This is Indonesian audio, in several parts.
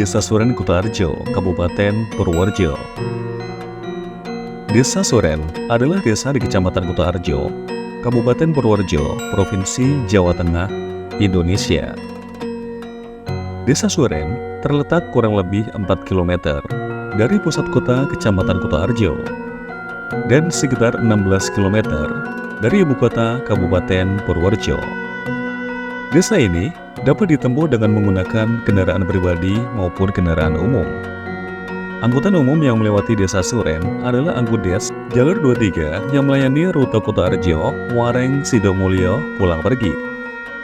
Desa Suren Kutoarjo, Kabupaten Purworejo. Desa Suren adalah desa di Kecamatan Kutoarjo, Kabupaten Purworejo, Provinsi Jawa Tengah, Indonesia. Desa Suren terletak kurang lebih 4 km dari pusat kota Kecamatan Kutoarjo dan sekitar 16 km dari ibu kota Kabupaten Purworejo. Desa ini dapat ditempuh dengan menggunakan kendaraan pribadi maupun kendaraan umum. Angkutan umum yang melewati Desa Suren adalah Angkudes Jalur 23 yang melayani rute Kutoarjo, Wareng, Sidomulyo, pulang pergi.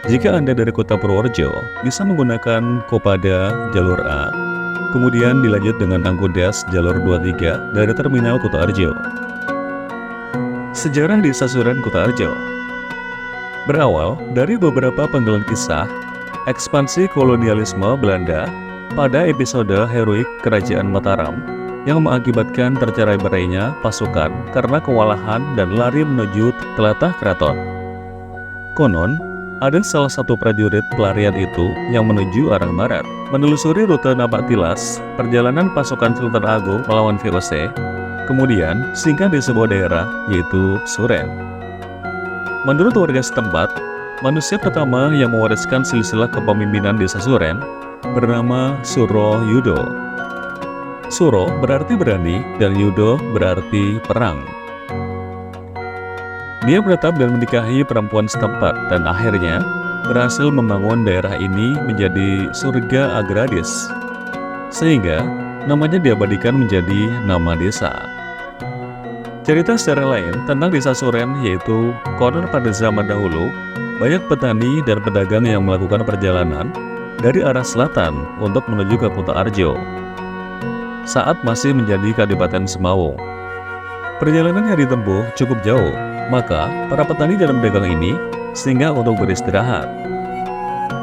Jika Anda dari kota Purworejo, bisa menggunakan Kopada Jalur A, kemudian dilanjut dengan Angkudes Jalur 23 dari Terminal Kutoarjo. Sejarah Desa Suren Kutoarjo berawal dari beberapa penggalan kisah ekspansi kolonialisme Belanda pada episode heroik Kerajaan Mataram yang mengakibatkan tercerai-berainya pasukan karena kewalahan dan lari menuju telatah keraton. Konon, ada salah satu prajurit pelarian itu yang menuju arah barat. Menelusuri rute Napak Tilas, perjalanan pasukan Sultan Agung melawan VOC, kemudian singgah di sebuah daerah yaitu Suren. Menurut warga setempat, manusia pertama yang mewariskan silsilah kepemimpinan Desa Suren bernama Suro Yudo. Suro berarti berani dan Yudo berarti perang. Dia menetap dan menikahi perempuan setempat dan akhirnya berhasil membangun daerah ini menjadi surga agraris, sehingga namanya diabadikan menjadi nama desa. Cerita secara lain tentang Desa Suren yaitu konon pada zaman dahulu banyak petani dan pedagang yang melakukan perjalanan dari arah selatan untuk menuju ke Kutoarjo saat masih menjadi Kadipaten Semawung. Perjalanan yang ditempuh cukup jauh, maka para petani dan pedagang ini singgah untuk beristirahat.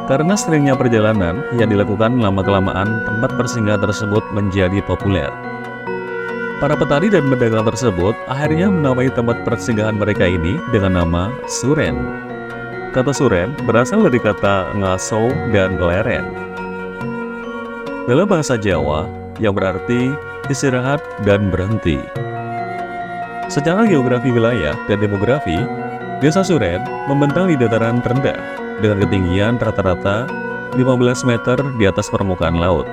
Karena seringnya perjalanan yang dilakukan lama-kelamaan, tempat persinggahan tersebut menjadi populer. Para petani dan pedagang tersebut akhirnya menamai tempat persinggahan mereka ini dengan nama Suren. Kata Suren berasal dari kata ngaso dan leren dalam bahasa Jawa yang berarti istirahat dan berhenti. Secara geografi wilayah dan demografi, Desa Suren membentang di dataran rendah dengan ketinggian rata-rata 15 meter di atas permukaan laut.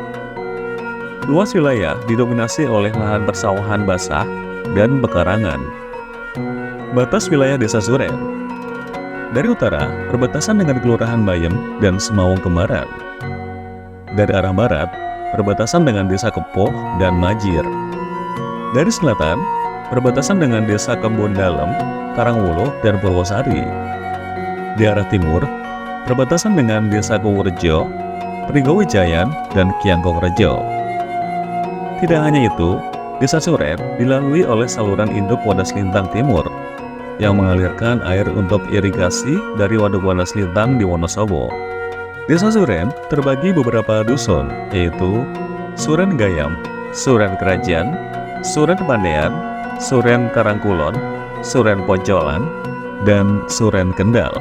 Luas wilayah didominasi oleh lahan persawahan basah dan bekarangan. Batas wilayah Desa Suren dari utara berbatasan dengan Kelurahan Bayem dan Semawung Kembaran. Dari arah barat berbatasan dengan Desa Kepoh dan Majir. Dari selatan berbatasan dengan Desa Kebon Dalem, Karangwulu, dan Purwosari. Di arah timur berbatasan dengan Desa Kuwurjo, Pringgowijayan, dan Kiangkongrejo. Tidak hanya itu, Desa Suren dilalui oleh saluran induk Wadas Lintang Timur yang mengalirkan air untuk irigasi dari Waduk Wadas Lintang di Wonosobo. Desa Suren terbagi beberapa dusun, yaitu Suren Gayam, Suren Kerajaan, Suren Pandean, Suren Karangkulon, Suren Poncolan, dan Suren Kendal.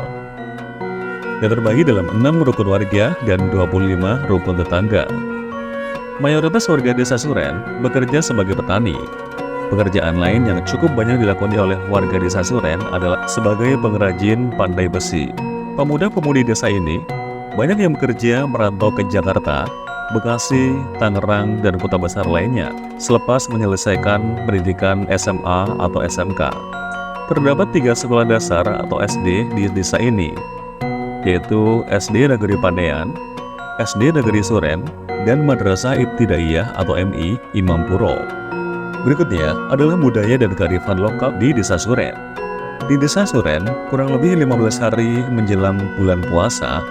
Dan terbagi dalam 6 rukun warga dan 25 rukun tetangga. Mayoritas warga Desa Suren bekerja sebagai petani. Pekerjaan lain yang cukup banyak dilakoni oleh warga Desa Suren adalah sebagai pengrajin pandai besi. Pemuda-pemudi desa ini banyak yang bekerja merantau ke Jakarta, Bekasi, Tangerang, dan kota besar lainnya selepas menyelesaikan pendidikan SMA atau SMK. Terdapat 3 sekolah dasar atau SD di desa ini, yaitu SD Negeri Pandean, SD Negeri Suren, dan Madrasah Ibtidaiyah atau MI Imam Puro. Berikutnya adalah budaya dan kearifan lokal di Desa Suren. Di Desa Suren, kurang lebih 15 hari menjelang bulan puasa,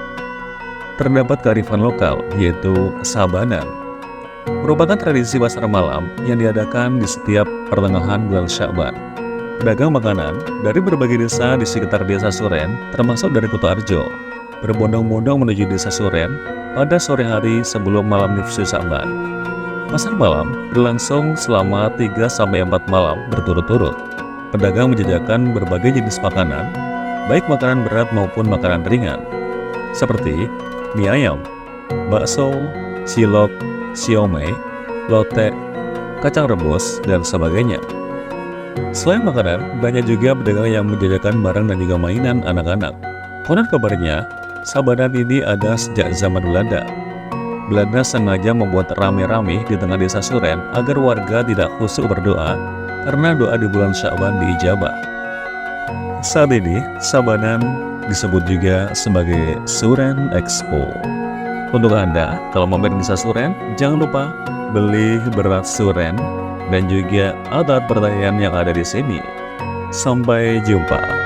terdapat kearifan lokal yaitu Sabanan. Merupakan tradisi pasar malam yang diadakan di setiap pertengahan bulan Sya'ban. Pedagang makanan dari berbagai desa di sekitar Desa Suren, termasuk dari Kutoarjo, berbondong-bondong menuju Desa Suren pada sore hari sebelum malam nifsu Sya'ban. Pasar malam berlangsung selama 3-4 malam berturut-turut. Pedagang menjajakan berbagai jenis makanan, baik makanan berat maupun makanan ringan, seperti mie ayam, bakso, cilok, siomay, lotek, kacang rebus, dan sebagainya. Selain makanan, banyak juga pedagang yang menjajakan barang dan juga mainan anak-anak. Konon kabarnya, Sabanan ini ada sejak zaman Belanda. Belanda sengaja membuat rame-rame di tengah desa Suren agar warga tidak khusyuk berdoa karena doa di bulan Sya'ban diijabah. Saat ini, Sabanan disebut juga sebagai Suren Expo. Untuk Anda, kalau mampir di desa Suren, jangan lupa beli beras Suren dan juga alat pertanian yang ada di sini. Sampai jumpa.